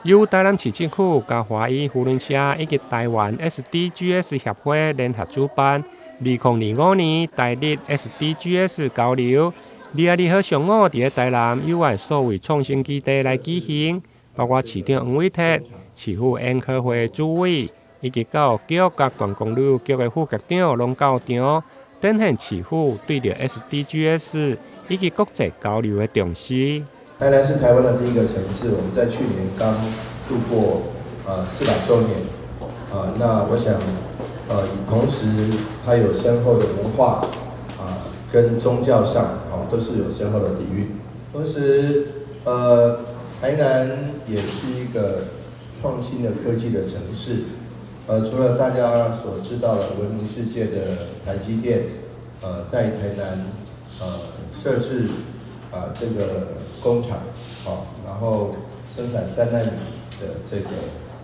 由台南市政府、甲华裔扶轮社以及台湾 SDGs 协会联合主办2025年台日 SDGs 交流。22号上午伫台南友爱数位创新基地来举行，包括市长黄伟哲、市府研讨会主委以及教育局甲观光旅游局的副局长拢到场，展现市府对着 SDGs 以及国际交流的重视。台南是台湾的第一个城市，我们在去年刚度过400周年那我想同时它有深厚的文化跟宗教上都是有深厚的底蕴。同时台南也是一个创新的科技的城市。除了大家所知道的闻名世界的台积电在台南设置这个工厂然后生产3奈米的这个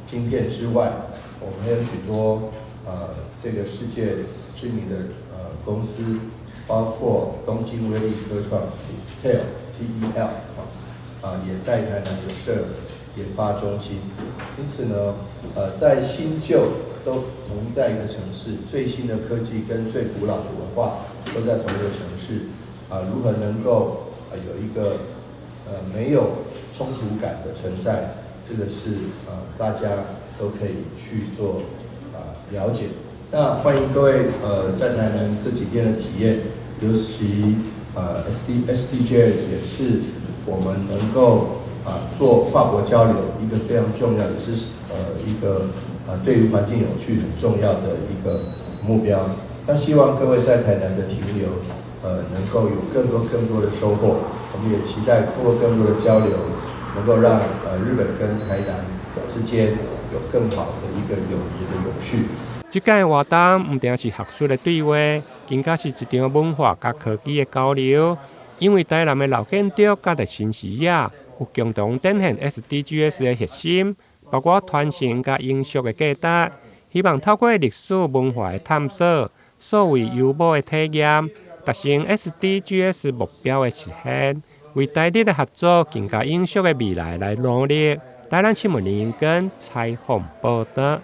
晶片之外，我们还有许多这个世界知名的公司，包括东京威力科创 TEL 也在台南有设研发中心。因此呢在新旧都同在一个城市，最新的科技跟最古老的文化都在同一个城市如何能够有一个没有冲突感的存在，这个是大家都可以去做了解。那欢迎各位在台南这几天的体验，尤其SDGs 也是我们能够做跨国交流一个非常重要的，是一个对于环境永续很重要的一个目标。那希望各位在台南的停留能够有更多的收获。我们也期待通过更多的交流，能够让日本跟台南之间有更好的一个友谊的永续。这届活动不但是学术的对话，更加是一场文化甲科技的交流。因为台南的老建筑甲历史视野有共同展现 SDGs 的核心，包括传承甲永续的价值。希望透过历史文化的探索，所谓优美的体验，达成 SDGs 目标的实现，为台日的合作更加永续的未来来努力。台南新闻林根采访报道。